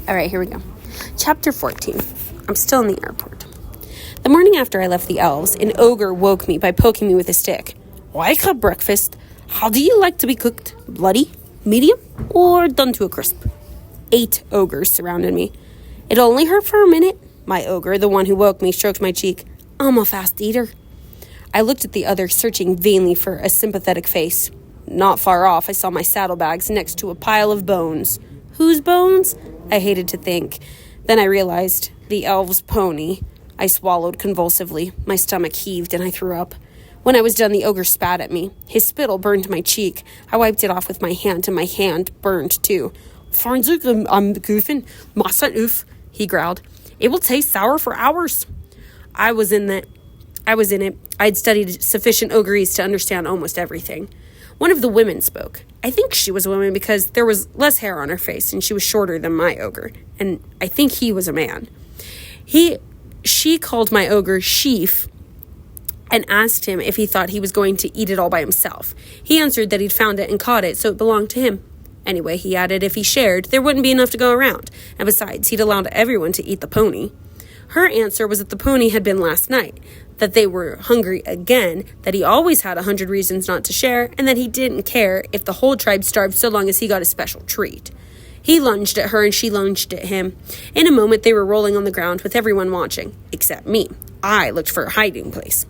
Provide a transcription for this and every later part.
All right, here we go. Chapter 14. I'm still in the airport. The morning after I left the elves, an ogre woke me by poking me with a stick. Wake up, breakfast. How do you like to be cooked? Bloody, medium, or done to a crisp? 8 ogres surrounded me. It only hurt for a minute. My ogre, the one who woke me, stroked my cheek. I'm a fast eater. I looked at the other, searching vainly for a sympathetic face. Not far off, I saw my saddlebags next to a pile of bones. Whose bones? I hated to think. Then I realized, the elf's pony. I swallowed convulsively. My stomach heaved and I threw up. When I was done, the ogre spat at me. His spittle burned my cheek. I wiped it off with my hand, and my hand burned too. Farnzuk, I'm goofing. Mustn't oof, he growled. It will taste sour for hours. I was in it. I had studied sufficient ogres to understand almost everything. One of the women spoke. I think she was a woman because there was less hair on her face and she was shorter than my ogre, and I think he was a man. She called my ogre Sheaf and asked him if he thought he was going to eat it all by himself. He answered that he'd found it and caught it, so it belonged to him. Anyway, he added if he shared, there wouldn't be enough to go around, and besides, he'd allowed everyone to eat the pony. Her answer was that the pony had been last night, that they were hungry again, that he always had 100 reasons not to share, and that he didn't care if the whole tribe starved so long as he got a special treat. He lunged at her and she lunged at him. In a moment, they were rolling on the ground with everyone watching, except me. I looked for a hiding place.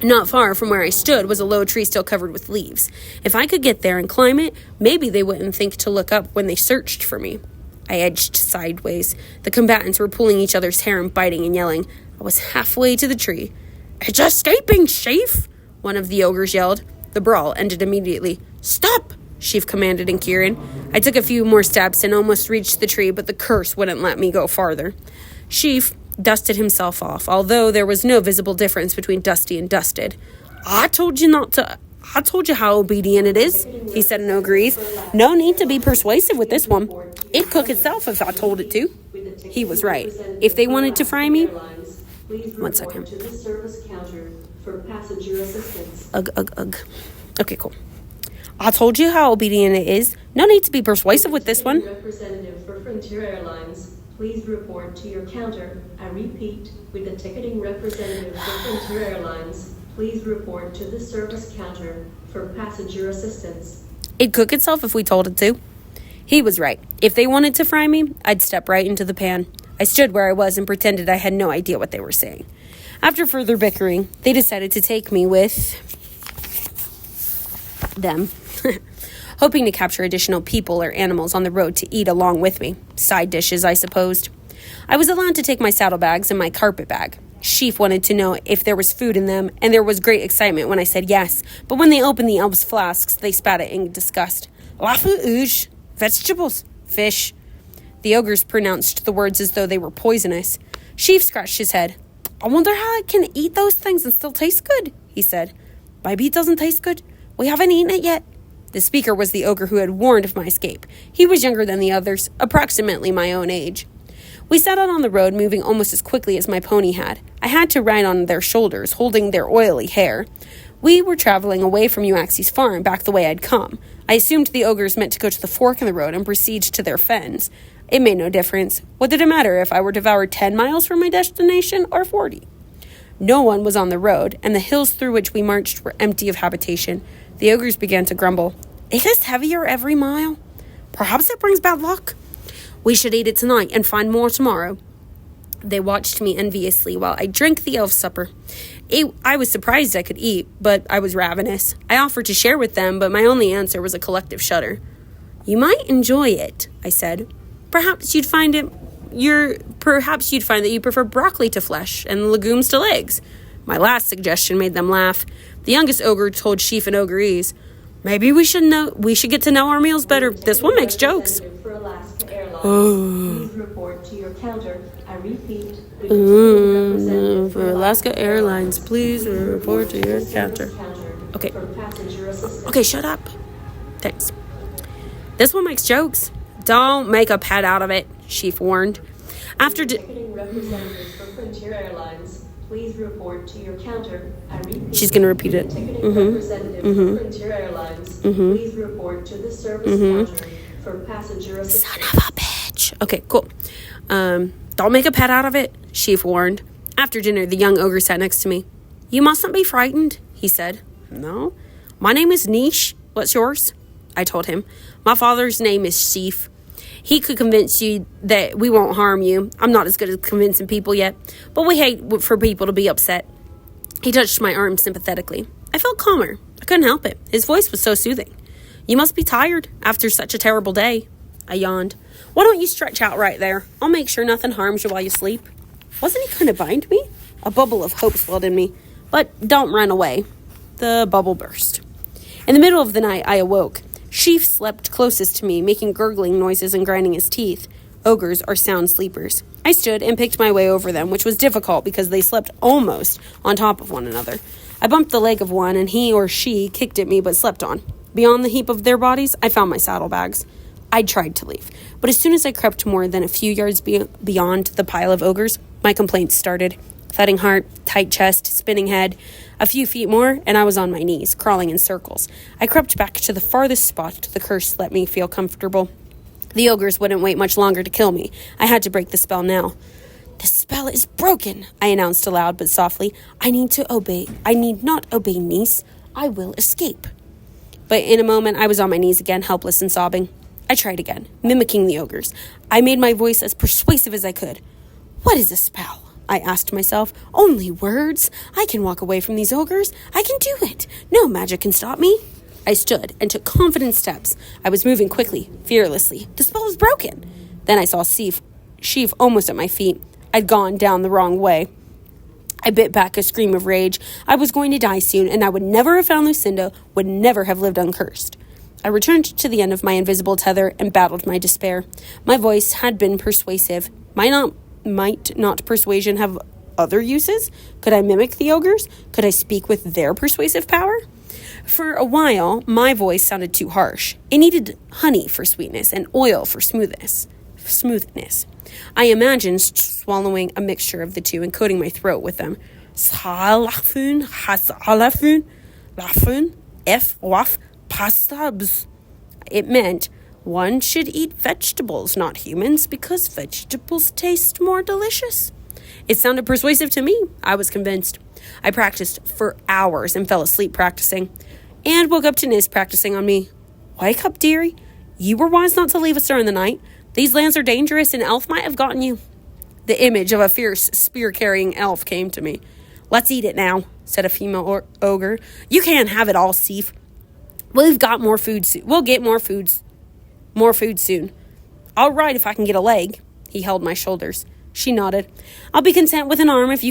Not far from where I stood was a low tree still covered with leaves. If I could get there and climb it, maybe they wouldn't think to look up when they searched for me. I edged sideways. The combatants were pulling each other's hair and biting and yelling. I was halfway to the tree. It's escaping, Sheaf! One of the ogres yelled. The brawl ended immediately. Stop! Sheaf commanded in Kieran. I took a few more steps and almost reached the tree, but the curse wouldn't let me go farther. Sheaf dusted himself off, although there was no visible difference between dusty and dusted. I told you how obedient it is, he said in ogres. No need to be persuasive with this one. It'd cook itself if I told it to. He was right. If they wanted to fry me... 1 second. Ugh. Okay, cool. I told you how obedient it is. No need to be persuasive with this one. Representative for Frontier Airlines, please report to your counter. I repeat, with the ticketing representative for Frontier Airlines, please report to the service counter for passenger assistance. It'd cook itself if we told it to. He was right. If they wanted to fry me, I'd step right into the pan. I stood where I was and pretended I had no idea what they were saying. After further bickering, they decided to take me with them, hoping to capture additional people or animals on the road to eat along with me. Side dishes, I supposed. I was allowed to take my saddlebags and my carpet bag. Sheaf wanted to know if there was food in them, and there was great excitement when I said yes, but when they opened the elves' flasks, they spat it in disgust. Lafu oosh, vegetables, fish. The ogres pronounced the words as though they were poisonous. Sheaf scratched his head. I wonder how it can eat those things and still taste good, he said. Maybe it doesn't taste good. We haven't eaten it yet. The speaker was the ogre who had warned of my escape. He was younger than the others, approximately my own age. We set out on the road, moving almost as quickly as my pony had. I had to ride on their shoulders, holding their oily hair. We were traveling away from Uaxi's farm, back the way I'd come. I assumed the ogres meant to go to the fork in the road and proceed to their fens. It made no difference. What did it matter if I were devoured 10 miles from my destination or 40? No one was on the road, and the hills through which we marched were empty of habitation. The ogres began to grumble. It is heavier every mile. Perhaps it brings bad luck. We should eat it tonight and find more tomorrow. They watched me enviously while I drank the elf supper. I was surprised I could eat, but I was ravenous. I offered to share with them, but my only answer was a collective shudder. You might enjoy it, I said. Perhaps you'd find that you prefer broccoli to flesh and legumes to legs. My last suggestion made them laugh. The youngest ogre told Sheaf and Ogreese, maybe we should get to know our meals better. This one makes jokes. Please report to your counter. I repeat. For Alaska Airlines, please report to your counter. Okay, shut up. Thanks. This one makes jokes. Don't make a pet out of it, Sheaf warned. Ticketing representative for Frontier Airlines, please report to your counter. I repeat. She's going to repeat it. Ticketing representative for Frontier Airlines, please report to the service counter for passenger assistance. Son of a bitch. Shh. Okay, cool. Don't make a pet out of it, Sheaf warned. After dinner, the young ogre sat next to me. You mustn't be frightened, he said. No. My name is Niche. What's yours? I told him. My father's name is Sheaf. He could convince you that we won't harm you. I'm not as good at convincing people yet, but we hate for people to be upset. He touched my arm sympathetically. I felt calmer. I couldn't help it. His voice was so soothing. You must be tired after such a terrible day. I yawned. Why don't you stretch out right there? I'll make sure nothing harms you while you sleep. Wasn't he kind of behind me? A bubble of hope swelled in me. But don't run away. The bubble burst. In the middle of the night, I awoke. Sheaf slept closest to me, making gurgling noises and grinding his teeth. Ogres are sound sleepers. I stood and picked my way over them, which was difficult because they slept almost on top of one another. I bumped the leg of one, and he or she kicked at me but slept on. Beyond the heap of their bodies, I found my saddlebags. I tried to leave, but as soon as I crept more than a few yards beyond the pile of ogres, my complaints started. Thudding heart, tight chest, spinning head. A few feet more, and I was on my knees, crawling in circles. I crept back to the farthest spot the curse let me feel comfortable. The ogres wouldn't wait much longer to kill me. I had to break the spell now. The spell is broken, I announced aloud but softly. I need not obey, niece. I will escape. But in a moment, I was on my knees again, helpless and sobbing. I tried again, mimicking the ogres. I made my voice as persuasive as I could. What is a spell? I asked myself. Only words? I can walk away from these ogres. I can do it. No magic can stop me. I stood and took confident steps. I was moving quickly, fearlessly. The spell was broken. Then I saw Sheaf almost at my feet. I'd gone down the wrong way. I bit back a scream of rage. I was going to die soon, and I would never have found Lucinda, would never have lived uncursed. I returned to the end of my invisible tether and battled my despair. My voice had been persuasive. Might not persuasion have other uses? Could I mimic the ogres? Could I speak with their persuasive power? For a while, my voice sounded too harsh. It needed honey for sweetness and oil for smoothness. I imagined swallowing a mixture of the two and coating my throat with them. It meant one should eat vegetables, not humans, because vegetables taste more delicious. It sounded persuasive to me. I was convinced. I practiced for hours and fell asleep practicing, and woke up to Nis practicing on me. Wake up, dearie. You were wise not to leave us during the night. These lands are dangerous, and elf might have gotten you. The image of a fierce, spear-carrying elf came to me. Let's eat it now, said a female ogre. You can't have it all, Seif. We've got more food soon. We'll get more food soon. All right, if I can get a leg. He held my shoulders. She nodded. I'll be content with an arm if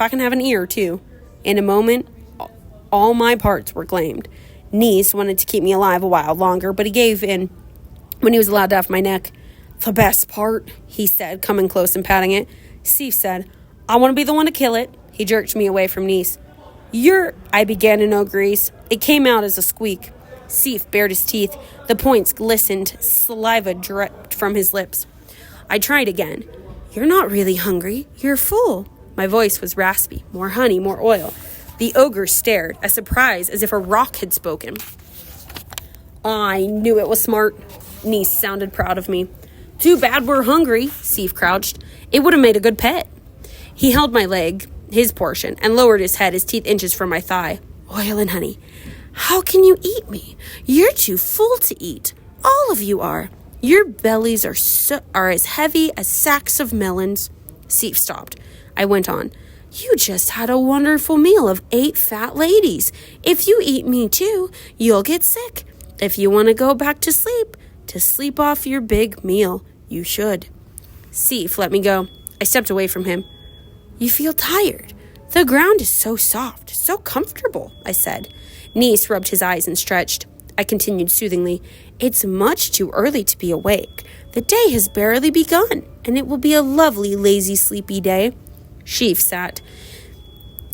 I can have an ear, too. In a moment, all my parts were claimed. Nis wanted to keep me alive a while longer, but he gave in when he was allowed to have my neck. The best part, he said, coming close and patting it. Seif said, I want to be the one to kill it. He jerked me away from Nis. I began in Ogreese. It came out as a squeak. Seif bared his teeth. The points glistened. Saliva dripped from his lips. I tried again. You're not really hungry. You're full. My voice was raspy. More honey, more oil. The ogre stared, as surprised as if a rock had spoken. I knew it was smart. Nis sounded proud of me. Too bad we're hungry, Seif crouched. It would have made a good pet. He held my leg, his portion, and lowered his head, his teeth inches from my thigh. Oil and honey. How can you eat me? You're too full to eat. All of you are. Your bellies are as heavy as sacks of melons. Seif stopped. I went on. You just had a wonderful meal of 8 fat ladies. If you eat me too, you'll get sick. If you want to go back to sleep off your big meal, you should. Seif let me go. I stepped away from him. You feel tired. The ground is so soft, so comfortable, I said. Nis rubbed his eyes and stretched. I continued soothingly. It's much too early to be awake. The day has barely begun, and it will be a lovely, lazy, sleepy day. Sheaf sat.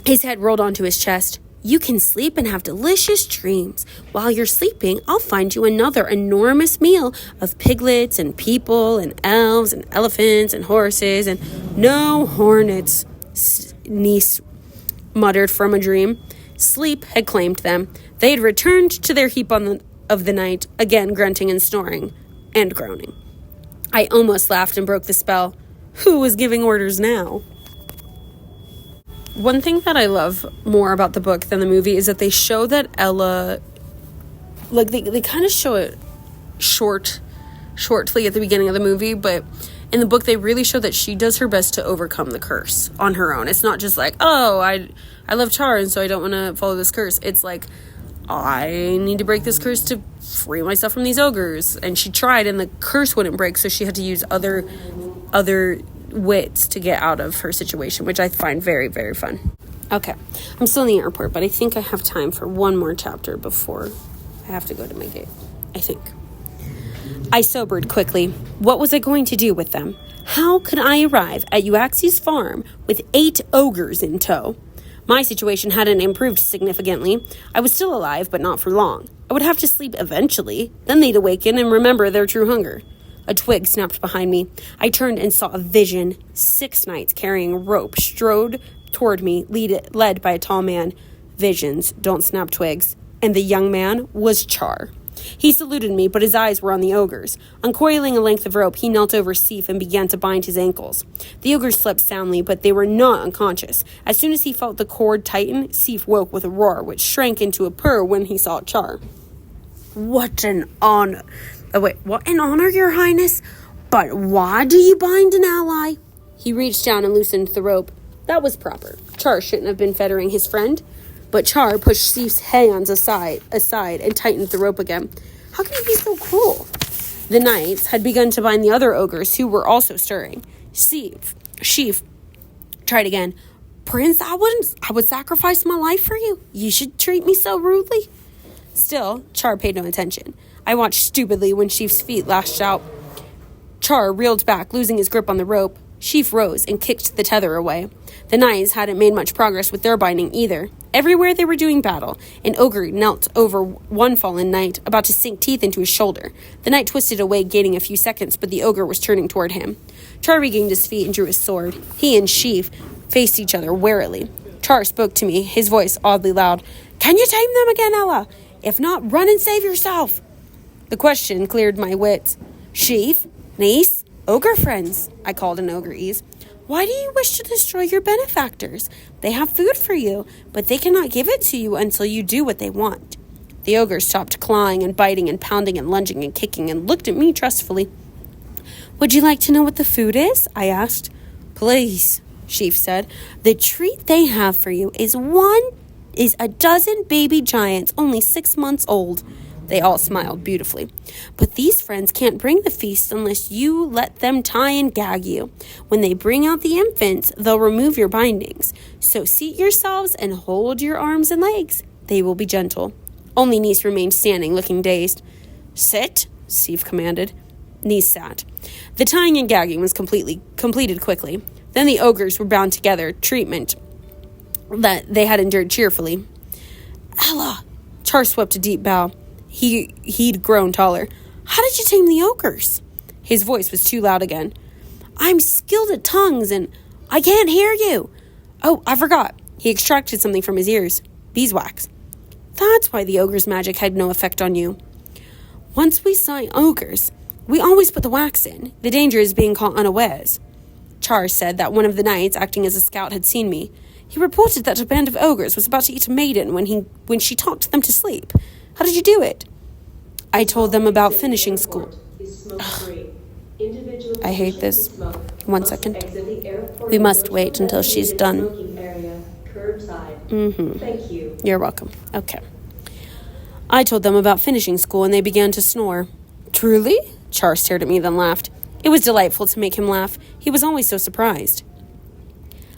His head rolled onto his chest. You can sleep and have delicious dreams. While you're sleeping, I'll find you another enormous meal of piglets and people and elves and elephants and horses and no hornets, Nis muttered from a dream. Sleep had claimed them. They had returned to their heap of the night, again grunting and snoring and groaning. I almost laughed and broke the spell. Who was giving orders now? One thing that I love more about the book than the movie is that they show that Ella, like, they kind of show it shortly at the beginning of the movie, but in the book they really show that she does her best to overcome the curse on her own. It's not just like, oh, I love Char and so I don't want to follow this curse. It's like, I need to break this curse to free myself from these ogres. And she tried and the curse wouldn't break, so she had to use other wits to get out of her situation, which I find very, very fun. Okay, I'm still in the airport, but I think I have time for one more chapter before I have to go to my gate. I think. I sobered quickly. What was I going to do with them? How could I arrive at Euaxie's farm with 8 ogres in tow? My situation hadn't improved significantly. I was still alive, but not for long. I would have to sleep eventually. Then they'd awaken and remember their true hunger. A twig snapped behind me. I turned and saw a vision. 6 knights carrying a rope strode toward me, led by a tall man. Visions don't snap twigs. And the young man was Char. He saluted me, but his eyes were on the ogres. Uncoiling a length of rope, he knelt over Sif and began to bind his ankles. The ogres slept soundly, but they were not unconscious. As soon as he felt the cord tighten, Sif woke with a roar, which shrank into a purr when he saw Char. What an honor, Your Highness? But why do you bind an ally? He reached down and loosened the rope. That was proper. Char shouldn't have been fettering his friend. But Char pushed Sif's hands aside and tightened the rope again. How can he be so cruel? The knights had begun to bind the other ogres, who were also stirring. Sif tried again. Prince, I would sacrifice my life for you. You should treat me so rudely. Still, Char paid no attention. I watched stupidly when Sif's feet lashed out. Char reeled back, losing his grip on the rope. Sif rose and kicked the tether away. The knights hadn't made much progress with their binding either. Everywhere they were doing battle, an ogre knelt over one fallen knight, about to sink teeth into his shoulder. The knight twisted away, gaining a few seconds, but the ogre was turning toward him. Char regained his feet and drew his sword. He and Sif faced each other warily. Char spoke to me, his voice oddly loud. Can you tame them again, Ella? If not, run and save yourself. The question cleared my wits. Sif, niece, ogre friends, I called in ogreese. Why do you wish to destroy your benefactors? They have food for you, but they cannot give it to you until you do what they want. The ogre stopped clawing and biting and pounding and lunging and kicking and looked at me trustfully. Would you like to know what the food is? I asked. Please, Sif said. The treat they have for you is a dozen baby giants only 6 months old. They all smiled beautifully. But these friends can't bring the feast unless you let them tie and gag you. When they bring out the infants, they'll remove your bindings. So seat yourselves and hold your arms and legs. They will be gentle. Only Niece remained standing, looking dazed. Sit, Sif commanded. Niece sat. The tying and gagging was completed quickly. Then the ogres were bound together, treatment that they had endured cheerfully. Ella! Char swept a deep bow. He'd grown taller. How did you tame the ogres? His voice was too loud again. I'm skilled at tongues and I can't hear you. Oh, I forgot. He extracted something from his ears. Beeswax. That's why the ogre's magic had no effect on you. Once we saw ogres, we always put the wax in. The danger is being caught unawares. Char said that one of the knights acting as a scout had seen me. He reported that a band of ogres was about to eat a maiden when she talked them to sleep. How did you do it? I told them about finishing school. I hate this. 1 second. We must wait until she's done. Thank you. You're welcome. Okay. I told them about finishing school and they began to snore. Truly? Char stared at me, then laughed. It was delightful to make him laugh. He was always so surprised.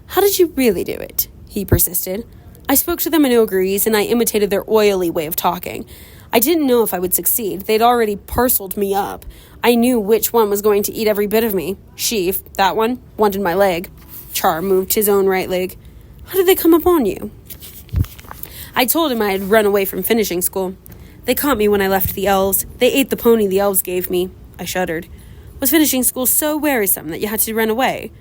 How did you really do it? He persisted. I spoke to them in ogreese and I imitated their oily way of talking. I didn't know if I would succeed. They'd already parceled me up. I knew which one was going to eat every bit of me. Sif, that one, wanted my leg. Char moved his own right leg. How did they come upon you? I told him I had run away from finishing school. They caught me when I left the elves. They ate the pony the elves gave me. I shuddered. Was finishing school so wearisome that you had to run away?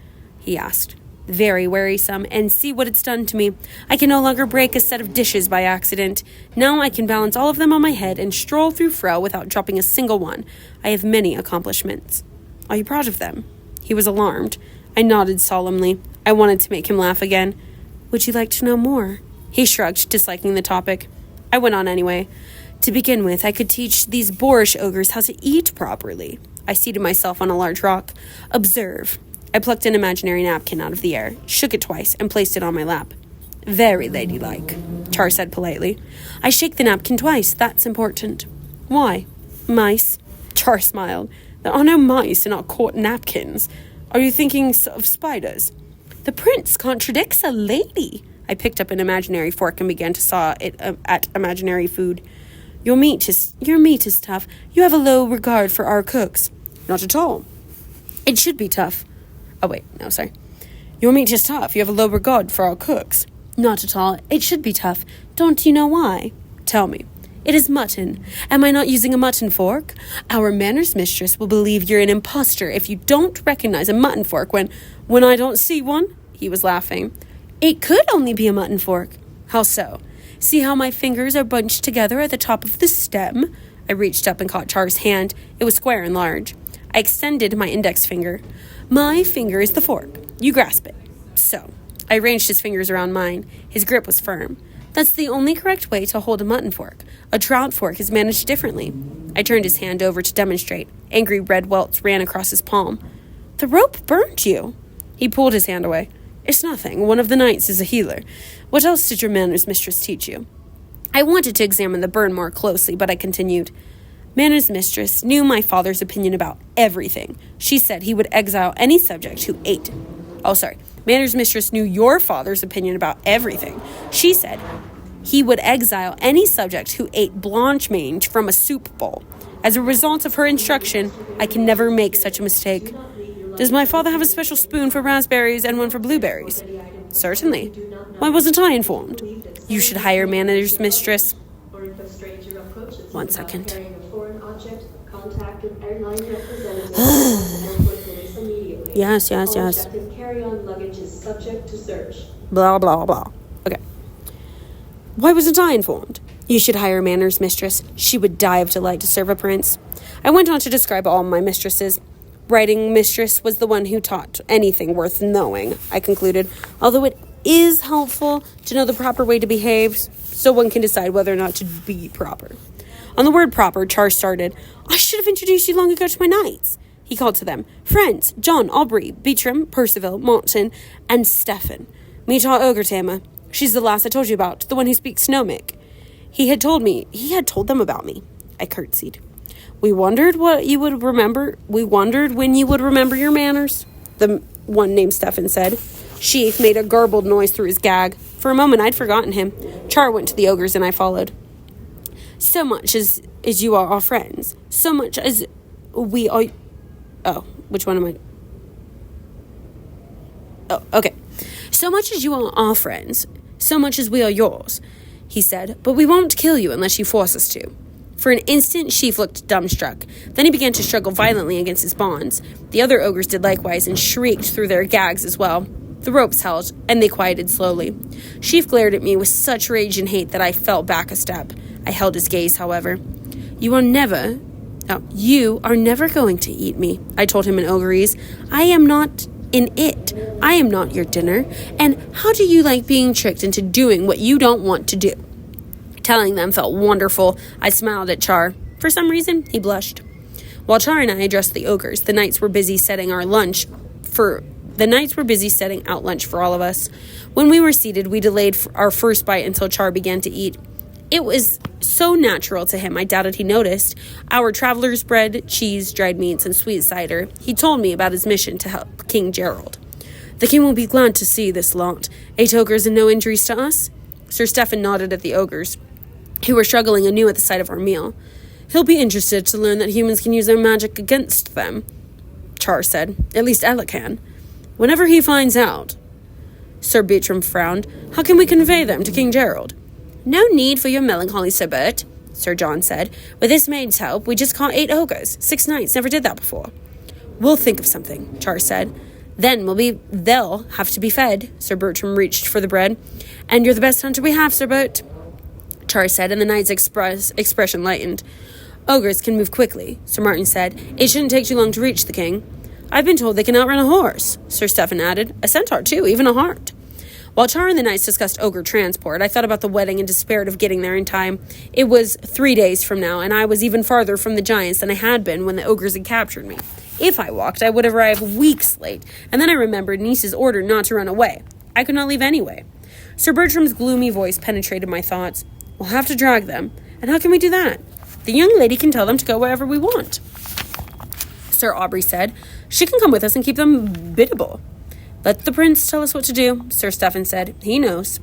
He asked. Very wearisome, and see what it's done to me. I can no longer break a set of dishes by accident. Now I can balance all of them on my head and stroll through Frel without dropping a single one. I have many accomplishments. Are you proud of them? He was alarmed. I nodded solemnly. I wanted to make him laugh again. Would you like to know more? He shrugged, disliking the topic. I went on anyway. To begin with, I could teach these boorish ogres how to eat properly. I seated myself on a large rock. Observe. I plucked an imaginary napkin out of the air, shook it twice, and placed it on my lap. Very ladylike, Char said politely. I shake the napkin twice. That's important. Why? Mice. Char smiled. There are no mice in our court napkins. Are you thinking of spiders? The prince contradicts a lady. I picked up an imaginary fork and began to saw it at imaginary food. Your meat is tough. You have a low regard for our cooks. Not at all. It should be tough. Oh, wait, no, sorry. Your meat is tough. You have a low regard for our cooks. Not at all. It should be tough. Don't you know why? Tell me. It is mutton. Am I not using a mutton fork? Our manners mistress will believe you're an imposter if you don't recognize a mutton fork when I don't see one. He was laughing. It could only be a mutton fork. How so? See how my fingers are bunched together at the top of the stem? I reached up and caught Char's hand. It was square and large. I extended my index finger. My finger is the fork. You grasp it. So. I arranged his fingers around mine. His grip was firm. That's the only correct way to hold a mutton fork. A trout fork is managed differently. I turned his hand over to demonstrate. Angry red welts ran across his palm. The rope burned you. He pulled his hand away. It's nothing. One of the knights is a healer. What else did your manners mistress teach you? I wanted to examine the burn more closely, but I continued. Manners mistress knew my father's opinion about everything. She said he would exile any subject who ate. Manners mistress knew your father's opinion about everything. She said he would exile any subject who ate blancmange from a soup bowl. As a result of her instruction, I can never make such a mistake. Does my father have a special spoon for raspberries and one for blueberries? Certainly. Why wasn't I informed? You should hire manners mistress. 1 second. Yes. Carry on luggage is subject to search. Blah, blah, blah. Okay. Why wasn't I informed? You should hire a manners mistress. She would die of delight to serve a prince. I went on to describe all my mistresses. Writing mistress was the one who taught anything worth knowing, I concluded, although it is helpful to know the proper way to behave so one can decide whether or not to be proper. On the word proper, Char started. I should have introduced you long ago to my knights. He called to them, Friends, John, Aubrey, Beatram, Percival, Martin, and Stefan. Meet our ogre tamer. She's the lass I told you about, the one who speaks Gnomic. He had told them about me. I curtsied. We wondered when you would remember your manners, the one named Stefan said. Sheaf made a garbled noise through his gag. For a moment, I'd forgotten him. Char went to the ogres and I followed. So much as you are our friends, so much as we are... Oh, which one am I? Oh, okay. So much as you are our friends, so much as we are yours, he said, but we won't kill you unless you force us to. For an instant, Sheaf looked dumbstruck. Then he began to struggle violently against his bonds. The other ogres did likewise and shrieked through their gags as well. The ropes held, and they quieted slowly. Sheaf glared at me with such rage and hate that I fell back a step. I held his gaze, however. You are never going to eat me, I told him in Ogreese. I am not in it. I am not your dinner. And how do you like being tricked into doing what you don't want to do? Telling them felt wonderful. I smiled at Char. For some reason, he blushed. While Char and I addressed the ogres, the knights were busy setting out lunch for all of us. When we were seated, we delayed our first bite until Char began to eat. It was so natural to him, I doubted he noticed. Our traveler's bread, cheese, dried meats, and sweet cider. He told me about his mission to help King Gerald. The king will be glad to see this lot. 8 ogres and no injuries to us? Sir Stefan nodded at the ogres, who were struggling anew at the sight of our meal. He'll be interested to learn that humans can use their magic against them, Char said. At least Ella can. Whenever he finds out. Sir Beatram frowned. How can we convey them to King Gerald? No need for your melancholy, Sir Bert, Sir John said. With this maid's help, we just caught 8 ogres. 6 knights never did that before. We'll think of something, Char said. Then they'll have to be fed. Sir Bertram reached for the bread. And you're the best hunter we have, Sir Bert, Char said, and the knight's expression lightened. Ogres can move quickly, Sir Martin said. It shouldn't take too long to reach the king. I've been told they can outrun a horse, Sir Stephen added. A centaur, too, even a hart. While Char and the knights discussed ogre transport, I thought about the wedding and despaired of getting there in time. It was 3 days from now, and I was even farther from the giants than I had been when the ogres had captured me. If I walked, I would have arrived weeks late, and then I remembered Niece's order not to run away. I could not leave anyway. Sir Bertram's gloomy voice penetrated my thoughts. We'll have to drag them. And how can we do that? The young lady can tell them to go wherever we want. Sir Aubrey said. She can come with us and keep them biddable. Let the prince tell us what to do, Sir Stephen said. He knows.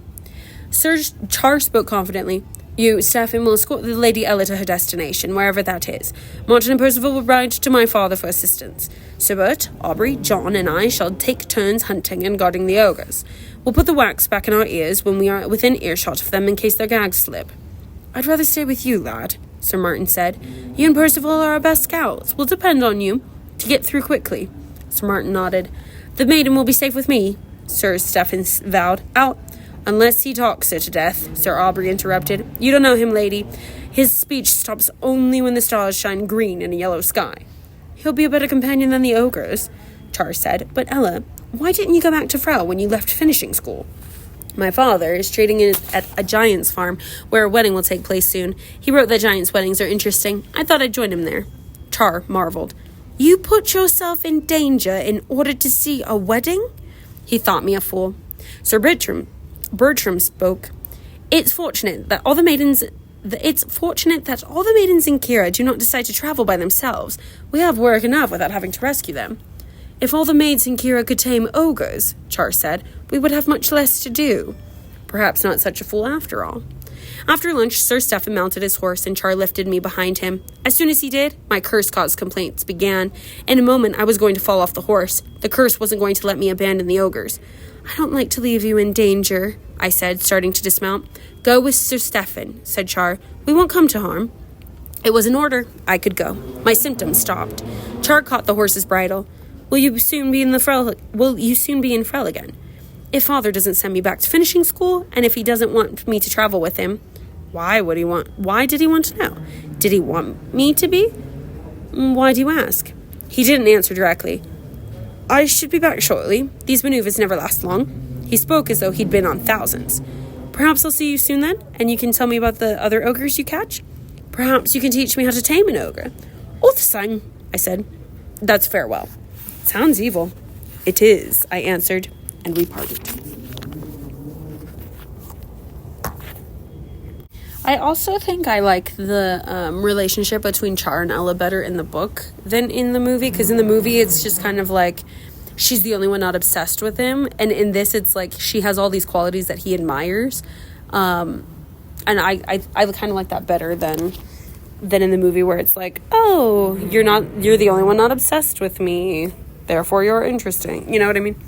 Sir Char spoke confidently. You, Stephen, will escort the Lady Ella to her destination, wherever that is. Martin and Percival will ride to my father for assistance. Sir Bert, Aubrey, John, and I shall take turns hunting and guarding the ogres. We'll put the wax back in our ears when we are within earshot of them in case their gags slip. I'd rather stay with you, lad, Sir Martin said. You and Percival are our best scouts. We'll depend on you to get through quickly. Sir Martin nodded. The maiden will be safe with me, Sir Stephen vowed. Out. Unless he talks her to death, Sir Aubrey interrupted. You don't know him, lady. His speech stops only when the stars shine green in a yellow sky. He'll be a better companion than the ogres, Char said. But Ella, why didn't you go back to Frau when you left finishing school? My father is trading at a giant's farm where a wedding will take place soon. He wrote that giants' weddings are interesting. I thought I'd join him there. Char marveled. You put yourself in danger in order to see a wedding? He thought me a fool. Sir Bertram spoke. It's fortunate that all the maidens in Kira do not decide to travel by themselves. We have work enough without having to rescue them. If all the maids in Kira could tame ogres, Char said, we would have much less to do. Perhaps not such a fool after all. After lunch, Sir Stephen mounted his horse and Char lifted me behind him. As soon as he did, my curse-caused complaints began. In a moment, I was going to fall off the horse. The curse wasn't going to let me abandon the ogres. I don't like to leave you in danger, I said, starting to dismount. Go with Sir Stephen, said Char. We won't come to harm. It was an order. I could go. My symptoms stopped. Char caught the horse's bridle. Will you soon be in Frel again? If father doesn't send me back to finishing school, and if he doesn't want me to travel with him, why did he want to know? Did he want me to be? Why do you ask? He didn't answer directly. I should be back shortly. These maneuvers never last long. He spoke as though he'd been on thousands. Perhaps I'll see you soon then, and you can tell me about the other ogres you catch? Perhaps you can teach me how to tame an ogre. All the same, I said. That's farewell. Sounds evil. It is, I answered, and we parted. I also think I like the relationship between Char and Ella better in the book than in the movie, because in the movie it's just kind of like she's the only one not obsessed with him, and in this it's like she has all these qualities that he admires, and I kind of like that better than in the movie where it's like, oh, you're the only one not obsessed with me, therefore you're interesting, you know what I mean?